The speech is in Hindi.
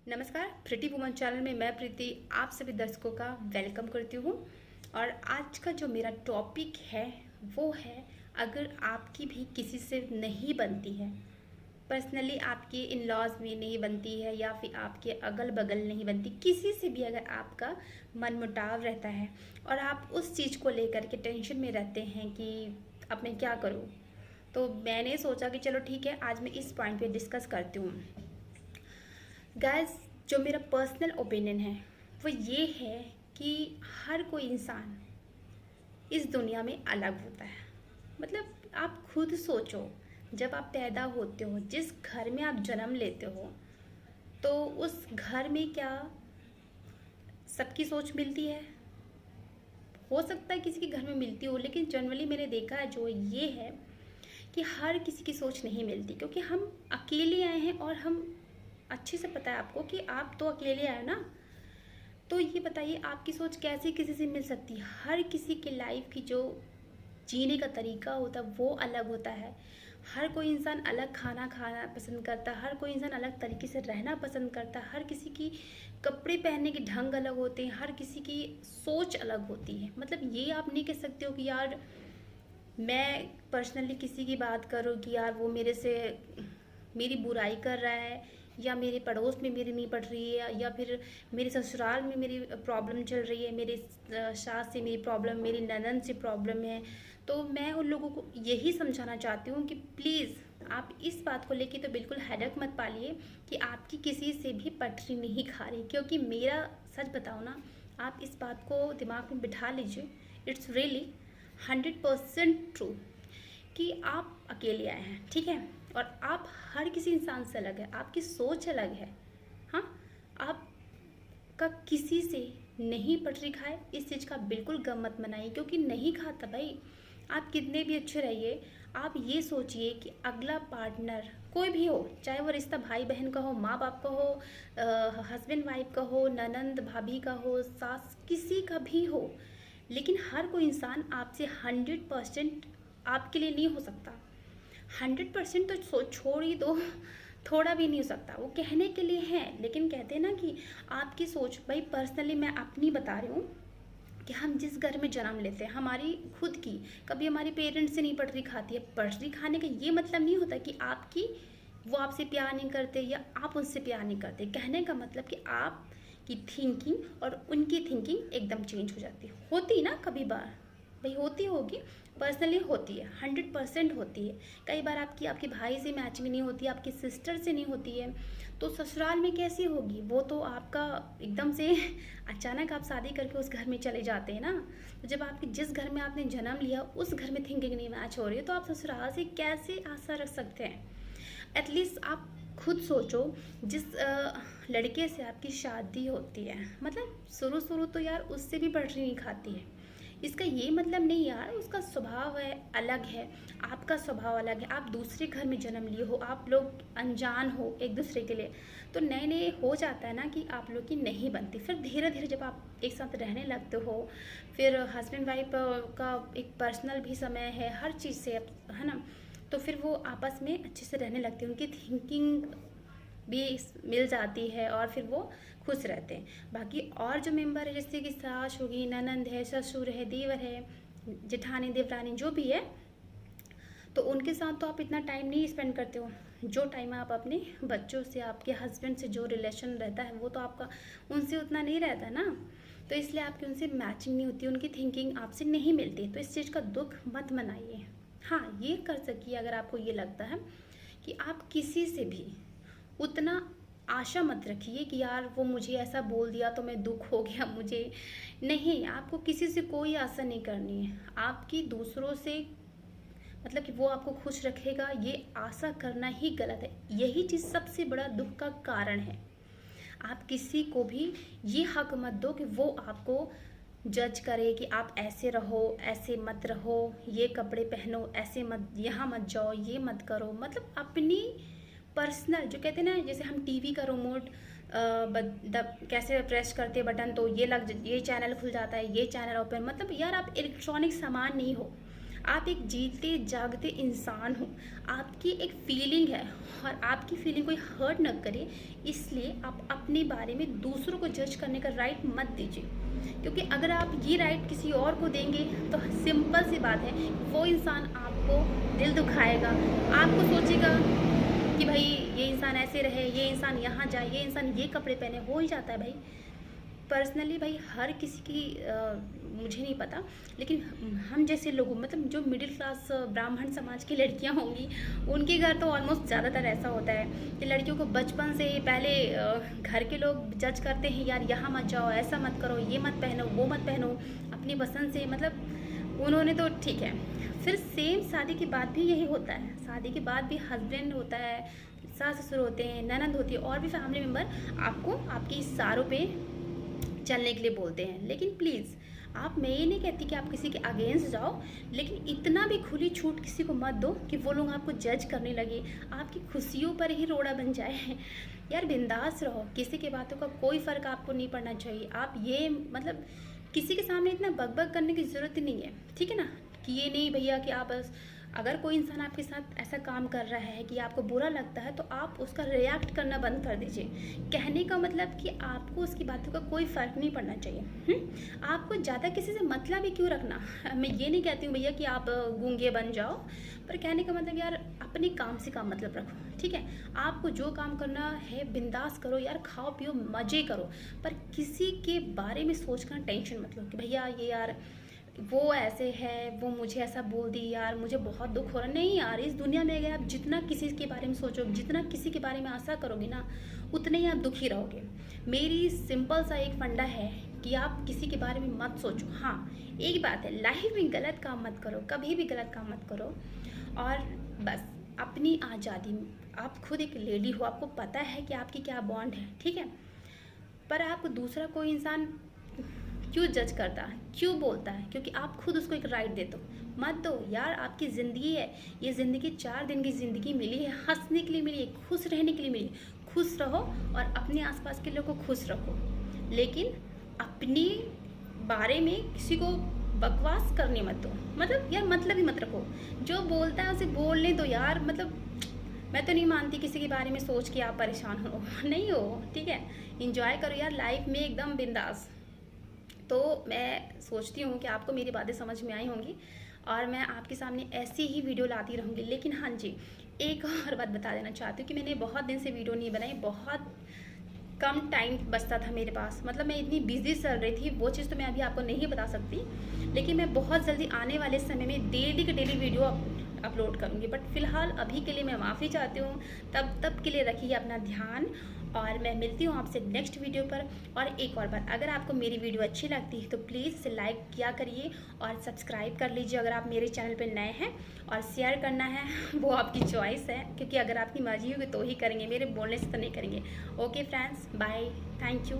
नमस्कार, प्रीति वुमन चैनल में मैं प्रीति आप सभी दर्शकों का वेलकम करती हूँ। और आज का जो मेरा टॉपिक है वो है, अगर आपकी भी किसी से नहीं बनती है, पर्सनली आपके इन लॉज में नहीं बनती है या फिर आपके अगल बगल नहीं बनती, किसी से भी अगर आपका मनमुटाव रहता है और आप उस चीज़ को लेकर के टेंशन में रहते हैं कि अब मैं क्या करूँ, तो मैंने सोचा कि चलो ठीक है, आज मैं इस पॉइंट पे डिस्कस करती हूँ। गाइस, जो मेरा पर्सनल ओपिनियन है वो ये है कि हर कोई इंसान इस दुनिया में अलग होता है। मतलब आप खुद सोचो, जब आप पैदा होते हो, जिस घर में आप जन्म लेते हो, तो उस घर में क्या सबकी सोच मिलती है? हो सकता है किसी के घर में मिलती हो, लेकिन जनरली मैंने देखा है जो ये है कि हर किसी की सोच नहीं मिलती, क्योंकि हम अकेले आए हैं और हम अच्छे से पता है आपको कि आप तो अकेले आए ना। तो ये बताइए, आपकी सोच कैसे किसी से मिल सकती है? हर किसी के लाइफ की जो जीने का तरीका होता है वो अलग होता है। हर कोई इंसान अलग खाना खाना पसंद करता है, हर कोई इंसान अलग तरीके से रहना पसंद करता है, हर किसी की कपड़े पहनने के ढंग अलग होते हैं, हर किसी की सोच अलग होती है। मतलब ये आप नहीं कह सकते हो कि यार मैं पर्सनली किसी की बात करूँ कि यार वो मेरे से मेरी बुराई कर रहा है, या मेरे पड़ोस में मेरी नहीं पड़ रही है, या फिर मेरे ससुराल में मेरी प्रॉब्लम चल रही है, मेरे सास से मेरी प्रॉब्लम, मेरी ननद से प्रॉब्लम है। तो मैं उन लोगों को यही समझाना चाहती हूँ कि प्लीज़ आप इस बात को लेके तो बिल्कुल हेडक मत पालिए कि आपकी किसी से भी पटरी नहीं खा रही। क्योंकि मेरा सच बताओ ना, आप इस बात को दिमाग में बिठा लीजिए, इट्स रियली 100% ट्रू कि आप अकेले आए हैं, ठीक है, और आप हर किसी इंसान से अलग है, आपकी सोच अलग है। हाँ, आपका किसी से नहीं पटरी खाए, इस चीज़ का बिल्कुल गम मत मनाइए, क्योंकि नहीं खाता भाई। आप कितने भी अच्छे रहिए, आप ये सोचिए कि अगला पार्टनर कोई भी हो, चाहे वो रिश्ता भाई बहन का हो, माँ बाप का हो, हस्बैंड वाइफ का हो, ननंद भाभी का हो, सास, किसी का भी हो, लेकिन हर कोई इंसान आपसे 100% आपके लिए नहीं हो सकता। 100% तो छोड़ ही दो, थोड़ा भी नहीं हो सकता। वो कहने के लिए है, लेकिन कहते हैं ना कि आपकी सोच। भाई पर्सनली मैं अपनी बता रही हूँ कि हम जिस घर में जन्म लेते हैं, हमारी खुद की कभी हमारी पेरेंट्स से नहीं पटरी खाती है। पटरी खाने का ये मतलब नहीं होता कि आपकी वो आपसे प्यार नहीं करते या आप उनसे प्यार नहीं करते। कहने का मतलब कि आप की थिंकिंग और उनकी थिंकिंग एकदम चेंज हो जाती होती ना, कभी बार भाई होती होगी, पर्सनली होती है, 100% होती है। कई बार आपके भाई से मैचिंग नहीं होती, आपकी सिस्टर से नहीं होती है, तो ससुराल में कैसी होगी? वो तो आपका एकदम से अचानक आप शादी करके उस घर में चले जाते हैं ना। तो जब आपके जिस घर में आपने जन्म लिया उस घर में थिंकिंग नहीं मैच हो रही है, तो आप ससुराल से कैसे आशा रख सकते हैं? एटलीस्ट आप खुद सोचो, जिस लड़के से आपकी शादी होती है, मतलब शुरू शुरू तो यार उससे भी पटरी नहीं खाती है। इसका ये मतलब नहीं यार, उसका स्वभाव है अलग है, आपका स्वभाव अलग है, आप दूसरे घर में जन्म लिए हो, आप लोग अनजान हो एक दूसरे के लिए, तो नए नए हो जाता है ना कि आप लोग की नहीं बनती। फिर धीरे धीरे जब आप एक साथ रहने लगते हो, फिर हस्बैंड वाइफ का एक पर्सनल भी समय है, हर चीज़ से, है ना, तो फिर वो आपस में अच्छे से रहने लगते हैं, उनकी थिंकिंग भी मिल जाती है और फिर वो खुश रहते हैं। बाकी और जो मेंबर है, जैसे कि सास होगी, ननंद है, ससुर है, देवर है, जेठानी देवरानी जो भी है, तो उनके साथ तो आप इतना टाइम नहीं स्पेंड करते हो। जो टाइम आप अपने बच्चों से, आपके हस्बैंड से जो रिलेशन रहता है वो तो आपका उनसे उतना नहीं रहता ना। तो इसलिए आपकी उनसे मैचिंग नहीं होती, उनकी थिंकिंग आपसे नहीं मिलती। तो इस चीज़ का दुख मत मनाइए। हाँ, ये कर सकिए अगर आपको ये लगता है कि आप किसी से भी उतना आशा मत रखिए कि यार वो मुझे ऐसा बोल दिया तो मैं दुख हो गया मुझे। नहीं, आपको किसी से कोई आशा नहीं करनी है। आपकी दूसरों से मतलब कि वो आपको खुश रखेगा, ये आशा करना ही गलत है। यही चीज़ सबसे बड़ा दुख का कारण है। आप किसी को भी ये हक मत दो कि वो आपको जज करे कि आप ऐसे रहो, ऐसे मत रहो, ये कपड़े पहनो, ऐसे मत, यहाँ मत जाओ, ये मत करो। मतलब अपनी पर्सनल, जो कहते हैं ना, जैसे हम टीवी का रिमोट कैसे प्रेस करते हैं बटन तो ये चैनल खुल जाता है, ये चैनल ओपन। मतलब यार आप इलेक्ट्रॉनिक सामान नहीं हो, आप एक जीते जागते इंसान हो, आपकी एक फीलिंग है और आपकी फीलिंग कोई हर्ट न करे, इसलिए आप अपने बारे में दूसरों को जज करने का राइट मत दीजिए। क्योंकि अगर आप ये राइट किसी और को देंगे तो सिंपल सी बात है, वो इंसान आपको दिल दुखाएगा, आपको सोचेगा कि भाई ये इंसान ऐसे रहे, ये इंसान यहाँ जाए, ये इंसान ये कपड़े पहने, हो ही जाता है भाई। पर्सनली भाई हर किसी की मुझे नहीं पता, लेकिन हम जैसे लोगों मतलब जो मिडिल क्लास ब्राह्मण समाज की लड़कियां होंगी, उनके घर तो ऑलमोस्ट ज़्यादातर ऐसा होता है कि लड़कियों को बचपन से ही पहले घर के लोग जज करते हैं, यार यहाँ मत जाओ, ऐसा मत करो, ये मत पहनो, वो मत पहनो, अपनी पसंद से, मतलब उन्होंने तो ठीक है। फिर सेम शादी के बाद भी यही होता है, शादी के बाद भी हस्बैंड होता है, सास ससुर होते हैं, ननंद होती है, और भी फैमिली मेम्बर आपको आपकी इशारों पे चलने के लिए बोलते हैं। लेकिन प्लीज़ आप, मैं ये नहीं कहती कि आप किसी के अगेंस्ट जाओ, लेकिन इतना भी खुली छूट किसी को मत दो कि वो लोग आपको जज करने लगे, आपकी खुशियों पर ही रोड़ा बन जाए। यार बिंदास रहो, किसी की बातों का कोई फ़र्क आपको नहीं पड़ना चाहिए। आप ये मतलब किसी के सामने इतना बकबक करने की ज़रूरत ही नहीं है, ठीक है ना। कि ये नहीं भैया कि आप बस, अगर कोई इंसान आपके साथ ऐसा काम कर रहा है कि आपको बुरा लगता है, तो आप उसका रिएक्ट करना बंद कर दीजिए। कहने का मतलब कि आपको उसकी बातों का कोई फ़र्क नहीं पड़ना चाहिए। आपको ज़्यादा किसी से मतलब ही क्यों रखना। मैं ये नहीं कहती हूँ भैया कि आप गूंगे बन जाओ, पर कहने का मतलब यार अपने काम से काम मतलब रखो, ठीक है। आपको जो काम करना है बिंदास करो यार, खाओ पियो मज़े करो, पर किसी के बारे में सोचकर टेंशन मत लो कि भैया ये यार वो ऐसे है, वो मुझे ऐसा बोल दी, यार मुझे बहुत दुख हो रहा। नहीं यार, इस दुनिया में अगर आप जितना किसी के बारे में सोचोगे, जितना किसी के बारे में आशा करोगे ना, उतने ही आप दुखी रहोगे। मेरी सिंपल सा एक फंडा है कि आप किसी के बारे में मत सोचो। हाँ एक बात है, लाइफ में गलत काम मत करो, कभी भी गलत काम मत करो, और बस अपनी आज़ादी में, आप खुद एक लेडी हो, आपको पता है कि आपकी क्या बॉन्ड है, ठीक है। पर आप दूसरा कोई इंसान क्यों जज करता है, क्यों बोलता है? क्योंकि आप खुद उसको एक राइट देते हो। मत दो यार, आपकी ज़िंदगी है, ये ज़िंदगी 4 दिन की ज़िंदगी मिली है, हंसने के लिए मिली है, खुश रहने के लिए मिली है। खुश रहो और अपने आसपास के लोगों को खुश रखो, लेकिन अपनी बारे में किसी को बकवास करने मत दो। मतलब यार मतलब ही मत रखो, जो बोलता है उसे बोलने दो यार। मतलब मैं तो नहीं मानती किसी के बारे में सोच के आप परेशान हो, नहीं हो, ठीक है। इंजॉय करो यार लाइफ में एकदम बिंदास। तो मैं सोचती हूँ कि आपको मेरी बातें समझ में आई होंगी और मैं आपके सामने ऐसी ही वीडियो लाती रहूँगी। लेकिन हाँ जी, एक और बात बता देना चाहती हूँ कि मैंने बहुत दिन से वीडियो नहीं बनाई, बहुत कम टाइम बचता था मेरे पास, मतलब मैं इतनी बिजी चल रही थी, वो चीज़ तो मैं अभी आपको नहीं बता सकती। लेकिन मैं बहुत जल्दी आने वाले समय में डेली की डेली वीडियो अपलोड करूँगी। बट फिलहाल अभी के लिए मैं माफ़ी चाहती हूँ। तब के लिए रखिए अपना ध्यान, और मैं मिलती हूँ आपसे नेक्स्ट वीडियो पर। और एक और बात, अगर आपको मेरी वीडियो अच्छी लगती है तो प्लीज़ इसे लाइक किया करिए और सब्सक्राइब कर लीजिए अगर आप मेरे चैनल पर नए हैं, और शेयर करना है वो आपकी चॉइस है, क्योंकि अगर आपकी मर्जी होगी तो ही करेंगे, मेरे बोलने से तो नहीं करेंगे। Okay friends, bye, thank you.